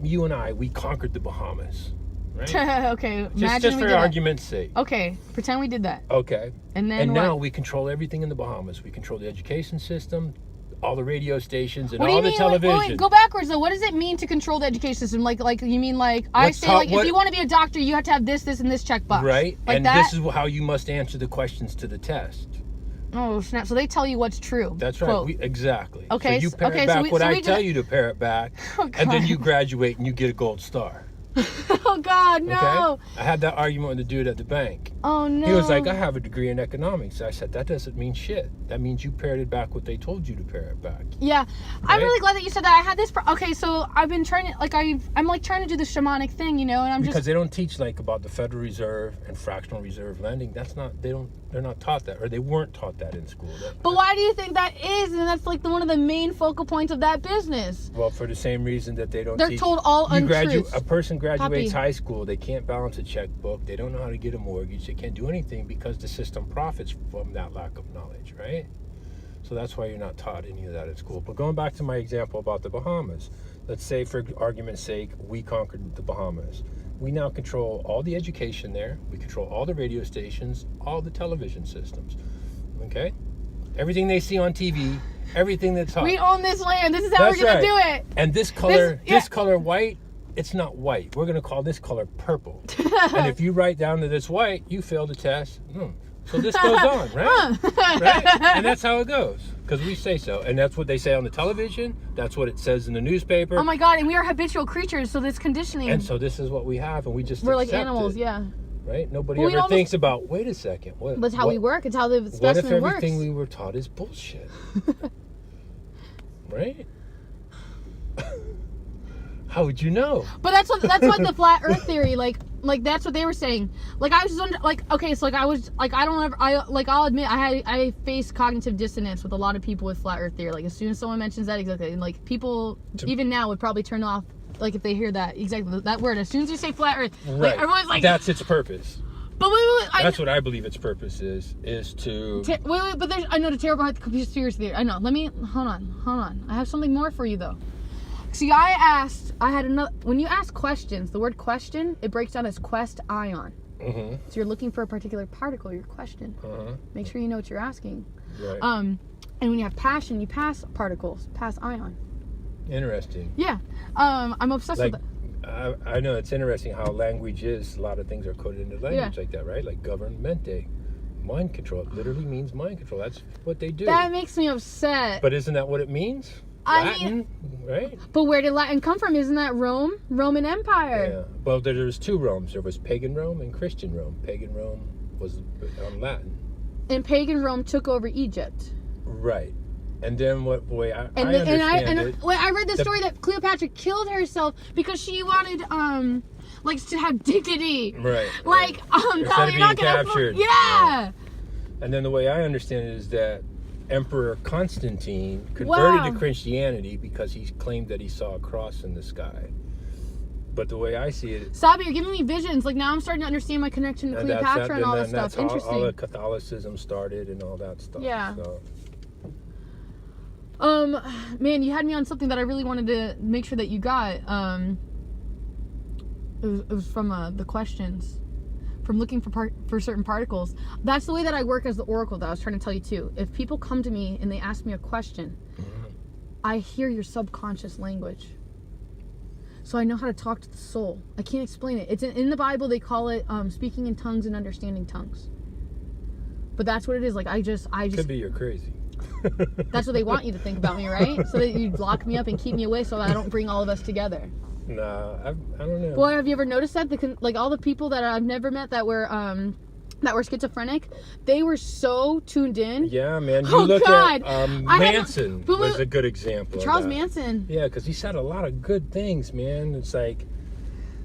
you and I, we conquered the Bahamas, right? Okay, Just for argument's sake. Okay, pretend we did that. Okay. And then now we control everything in the Bahamas. We control the education system, all the radio stations, and what do you all the mean? television. Wait, go backwards though. What does it mean to control the education system? Like you mean like I say like if you want to be a doctor, you have to have this, and this checkbox. Right. Like and that? this is how you must answer the questions to the test. Oh snap! So they tell you what's true. That's right. Exactly. Okay. So you parrot back what I tell you to parrot back, oh, and then you graduate and you get a gold star. Oh God, no! Okay? I had that argument with the dude at the bank. Oh no! He was like, "I have a degree in economics." I said, "That doesn't mean shit. That means you parroted back what they told you to parrot back." Yeah, right? I'm really glad that you said that. I had this. Okay, so I've been trying to I'm like trying to do the shamanic thing, you know, and I'm because they don't teach like about the Federal Reserve and fractional reserve lending. That's not they're not taught that, or they weren't taught that in school. But why do you think that is? And that's like one of the main focal points of that business. Well, for the same reason that they don't. They're told all untruths. A person graduates Poppy. high school, they can't balance a checkbook, they don't know how to get a mortgage, they can't do anything because the system profits from that lack of knowledge, right? So that's why you're not taught any of that at school. But going back to my example about the Bahamas, let's say for argument's sake, we conquered the Bahamas. We now control all the education there. We control all the radio stations, all the television systems. Okay? Everything they see on TV, everything that's taught. We own this land. This is how we're going to do it. And this color white, it's not white. We're going to call this color purple. And if you write down that it's white, you fail the test. So this goes on, right? Right? And that's how it goes. Because we say so. And that's what they say on the television. That's what it says in the newspaper. Oh my God, and we are habitual creatures, so this conditioning. And so this is what we have, and we just we're like accept animals, it, yeah. Right? Nobody ever thinks about, wait a second. That's how we work. It's how the specimen works. What if everything we were taught is bullshit? Right? How would you know? But that's what the flat Earth theory, like that's what they were saying. Like I was just okay, so I'll admit I face cognitive dissonance with a lot of people with flat Earth theory. Like as soon as someone mentions that, exactly, and like people even now would probably turn off, like if they hear that exactly that word. As soon as you say flat Earth, right. Like everyone's like, that's its purpose. But wait, that's what I believe its purpose is to wait, but there's, I know, the terrible conspiracy theory. I know. Let me hold on. I have something more for you though. See, I had another. When you ask questions, the word question, it breaks down as quest ion. Mm-hmm. So you're looking for a particular particle, your question. Uh-huh. Make sure you know what you're asking. Right. And when you have passion, you pass particles, pass ion. Interesting. Yeah. I'm obsessed with it. I know it's interesting how language is. A lot of things are coded into language like that, right? Like governmente. Mind control. It literally means mind control. That's what they do. That makes me upset. But isn't that what it means? Latin, right? But where did Latin come from? Isn't that Rome? Roman Empire. Yeah. Well, there was two Romes. There was pagan Rome and Christian Rome. Pagan Rome was on Latin. And pagan Rome took over Egypt. Right. And then I read the story that Cleopatra killed herself because she wanted to have dignity. Right. Like instead of being captured. Yeah. And then the way I understand it is that Emperor Constantine converted to Christianity because he claimed that he saw a cross in the sky. But the way I see it... Sabi, you're giving me visions. Like, now I'm starting to understand my connection to Cleopatra and all that stuff. That's interesting. all the Catholicism started and all that stuff. Yeah. So. Man, you had me on something that I really wanted to make sure that you got. It was from the questions. From looking for certain particles. That's the way that I work as the oracle that I was trying to tell you too. If people come to me and they ask me a question, I hear your subconscious language. So I know how to talk to the soul. I can't explain it. It's in the Bible. They call it speaking in tongues and understanding tongues. But that's what it is. Like I just could be you're crazy. That's what they want you to think about me, right? So that you lock me up and keep me away so I don't bring all of us together. Nah, I don't know. Well, have you ever noticed that all the people that I've never met that were schizophrenic, they were so tuned in. Yeah, man. You look at Manson was a good example. Charles Manson. Yeah, because he said a lot of good things, man. It's like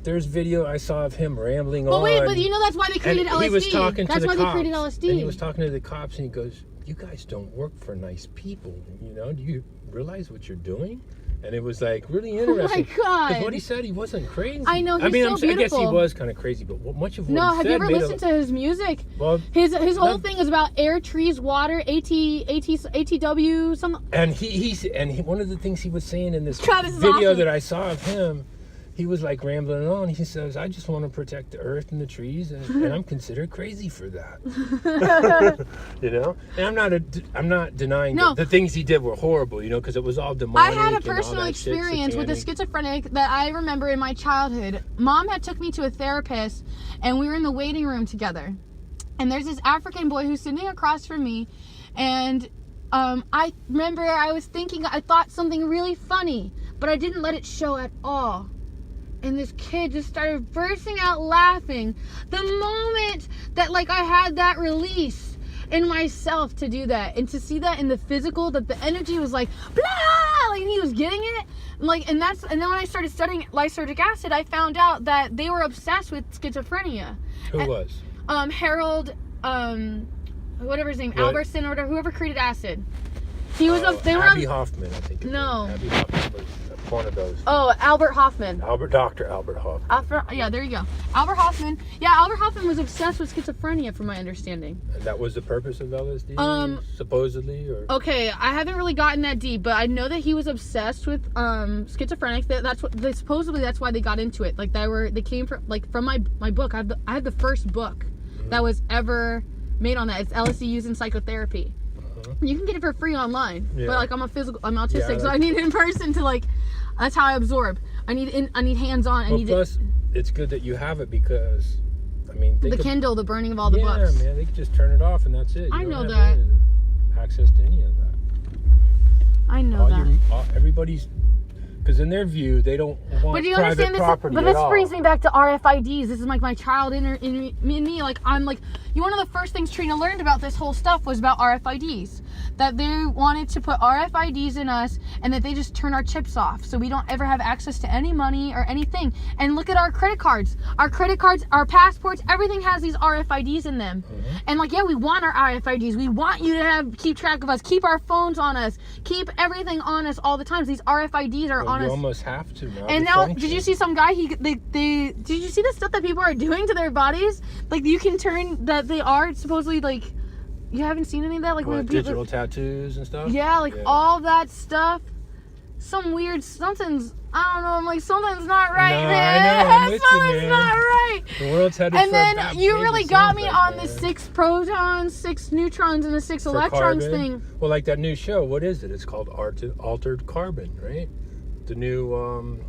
there's video I saw of him rambling on. But you know that's why they created LSD. He was talking to the cops. That's why they created LSD. And he was talking to the cops, and he goes, "You guys don't work for nice people. You know? Do you realize what you're doing?" And it was like really interesting. Oh my God! Because what he said, he wasn't crazy. I know. He's so beautiful. I guess he was kind of crazy, but much of what he said. No, have you ever listened to his music? Well, his whole thing is about air, trees, water, ATW, something. And he one of the things he was saying in this video that I saw of him he was like rambling on. He says, I just want to protect the earth and the trees, and I'm considered crazy for that. You know? And I'm not denying that the things he did were horrible, you know, because it was all demonic. I had a personal experience with a schizophrenic that I remember in my childhood. Mom had took me to a therapist, and we were in the waiting room together. And there's this African boy who's sitting across from me, and I remember I thought something really funny, but I didn't let it show at all. And this kid just started bursting out laughing the moment that like I had that release in myself to do that, and to see that in the physical, that the energy was like blah, like he was getting it, and then when I started studying lysergic acid, I found out that they were obsessed with schizophrenia. Who was? Harold, whatever his name, Albertson or whatever, whoever created acid. He was Abby Hoffman, I think. No. Abby Hoffman was one of those. Oh, Albert Hoffman. Dr. Albert Hoffman. Yeah, there you go. Albert Hoffman. Yeah, Albert Hoffman was obsessed with schizophrenia, from my understanding. And that was the purpose of LSD, supposedly, or? Okay, I haven't really gotten that deep, but I know that he was obsessed with schizophrenic. Supposedly that's why they got into it. Like they came from my book. I had the first book that was ever made on that. It's LSD used in psychotherapy. You can get it for free online, but like I'm autistic, so I need it in person to like. That's how I absorb. I need hands-on. Plus, it's good that you have it because, I mean, the Kindle, the burning of all the books. Yeah, man, they can just turn it off and that's it. I know that. Access to any of that. I know that. Everybody's. Because in their view, they don't want private property at all. But this brings me back to RFIDs. This is like my child in me. Like, I'm like, one of the first things Trina learned about this whole stuff was about RFIDs. That they wanted to put RFIDs in us, and that they just turn our chips off, so we don't ever have access to any money or anything. And look at our credit cards. Our credit cards, our passports, everything has these RFIDs in them. And like, we want our RFIDs. We want you to keep track of us. Keep our phones on us. Keep everything on us all the time. These RFIDs are on us. You almost have to now. And now, did you see some guy? Did you see the stuff that people are doing to their bodies? Like, you can turn that they are supposedly like. You haven't seen any of that? Like digital tattoos and stuff? Yeah, all that stuff. Something's, I don't know, I'm like, something's not right, man. I know, something's not right. The world's headed and for then a you really got me on man. the 6 protons, 6 neutrons, and the 6 electrons thing. Well, like that new show, what is it? It's called Altered Carbon, right? The new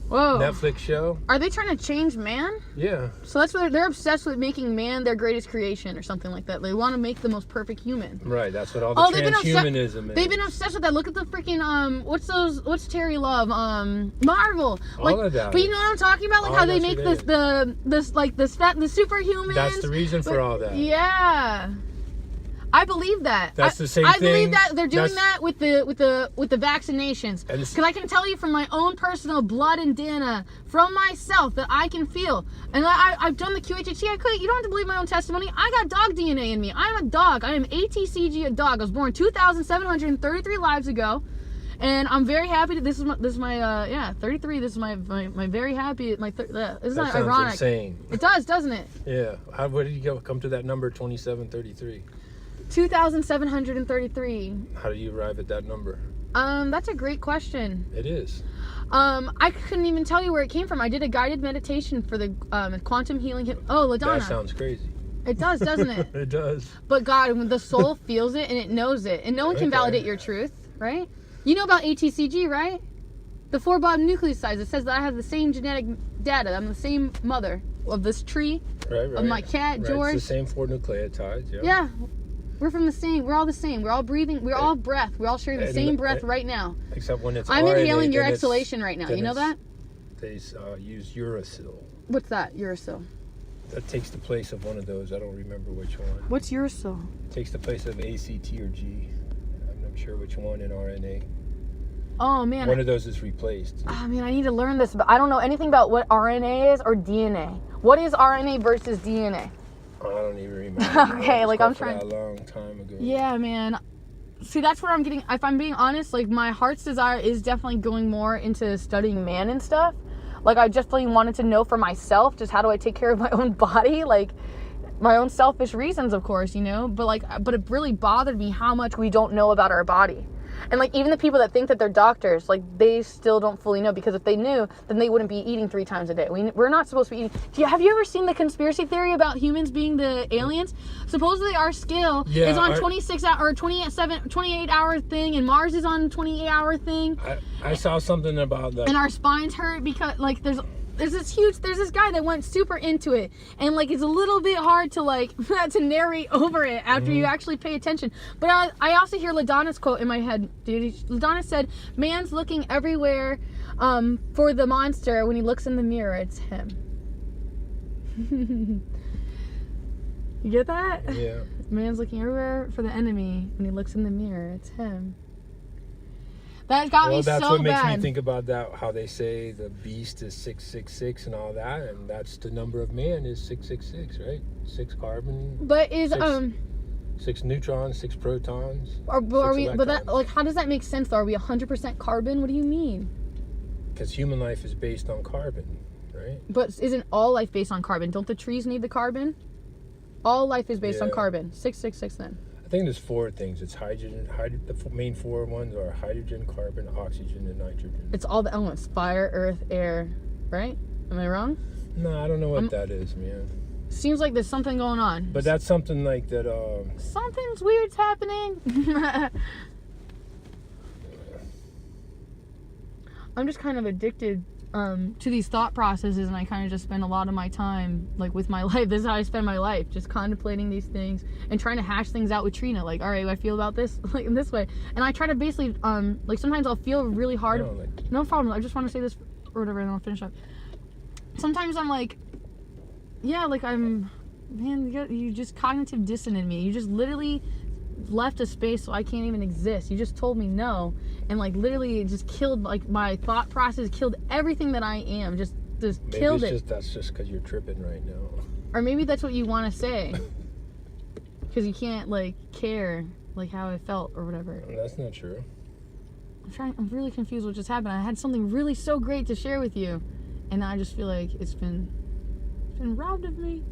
Netflix show. Are they trying to change man? Yeah. So that's what they're obsessed with, making man their greatest creation or something like that. They want to make the most perfect human. Right. That's what all the transhumanism is. They've been obsessed with that. Look at the freaking what's Terry Love? Marvel. All of that. But you know what I'm talking about? Like how they make the superhumans. That's the reason for all that. Yeah. I believe that. That's the same thing. I believe that they're doing that with the vaccinations. Because I can tell you from my own personal blood and data from myself that I can feel. And I've done the QHHT. You don't have to believe my own testimony. I got dog DNA in me. I am a dog. I am ATCG, a dog. I was born 2,733 lives ago. And I'm very happy that this is my 33. This is my very happy isn't that ironic? Insane. It does, doesn't it? Yeah. Where did you come to that number 2733? 2,733. How do you arrive at that number? That's a great question. It is. I couldn't even tell you where it came from. I did a guided meditation for the quantum healing. LaDonna. That sounds crazy. It does, doesn't it? It does. But God, when the soul feels it and it knows it, and no one can validate your truth, right? You know about ATCG, right? The 4 Bob nucleosides. It says that I have the same genetic data. I'm the same mother of this tree, of my cat, George. It's the same 4 nucleotides, yeah. Yeah. We're from the same. We're all the same. We're all breathing. We're all breath. We're all sharing the same breath right now. Except when it's I'm RNA, inhaling your exhalation right now. You know that? They use uracil. What's that? Uracil. That takes the place of one of those. I don't remember which one. What's uracil? It takes the place of ACT or G. I'm not sure which one in RNA. Oh, man. One of those is replaced. Oh, man, I need to learn this. But I don't know anything about what RNA is or DNA. What is RNA versus DNA? I don't even remember. Okay, like I'm trying. A long time ago. Yeah, man. See, that's what I'm getting. If I'm being honest, like my heart's desire is definitely going more into studying man and stuff. Like I definitely wanted to know for myself, just how do I take care of my own body, like my own selfish reasons, of course, you know. But it really bothered me how much we don't know about our body. And like even the people that think that they're doctors, like they still don't fully know, because if they knew, then they wouldn't be eating 3 times a day. We're not supposed to be eating. Have you ever seen the conspiracy theory about humans being the aliens? Supposedly our scale is on 26 hour or 28 hour thing, and Mars is on 28-hour thing. I saw something about that. And our spines hurt because like there's this guy that went super into it, and like it's a little bit hard to like to narrate over it after you actually pay attention. But I also hear LaDonna's quote in my head, dude. LaDonna said, "Man's looking everywhere for the monster. When he looks in the mirror, it's him." You get that? Yeah. Man's looking everywhere for the enemy. When he looks in the mirror, it's him. That got me so bad. Well, that's what makes me think about that, how they say the beast is 666 and all that, and that's the number of man is 666, right? 6 carbon. But is 6 neutrons, 6 protons. Are we? But that, like, how does that make sense? Though? Are we 100% carbon? What do you mean? Because human life is based on carbon, right? But isn't all life based on carbon? Don't the trees need the carbon? All life is based on carbon. 666 then. I think there's 4 things. It's hydrogen. The main 4 ones are hydrogen, carbon, oxygen, and nitrogen. It's all the elements: fire, earth, air. Right? Am I wrong? No, I don't know what that is, man. Seems like there's something going on. But that's something like that. Something's weird's happening. I'm just kind of addicted to these thought processes, and I kind of just spend a lot of my time like with my life. This is how I spend my life, just contemplating these things and trying to hash things out with Trina. Like, all right, I feel about this like in this way, and I try to basically like sometimes I'll feel really hard. No problem. I just want to say this or whatever, and I'll finish up. Sometimes I'm like, yeah, like man, you just cognitive dissonant me. You just literally left a space so I can't even exist. You just told me no, and like literally it just killed like my thought process, killed everything that I am. Just maybe killed it. That's just because you're tripping right now. Or maybe that's what you want to say, because you can't like care like how I felt or whatever. That's not true. I'm really confused what just happened. I had something really so great to share with you, and I just feel like it's been robbed of me.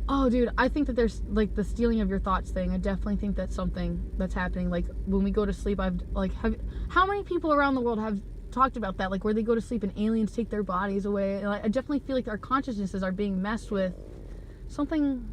Oh, dude, I think that there's like the stealing of your thoughts thing. I definitely think that's something that's happening. Like when we go to sleep, how many people around the world have talked about that? Like where they go to sleep and aliens take their bodies away. And I definitely feel like our consciousnesses are being messed with. Something.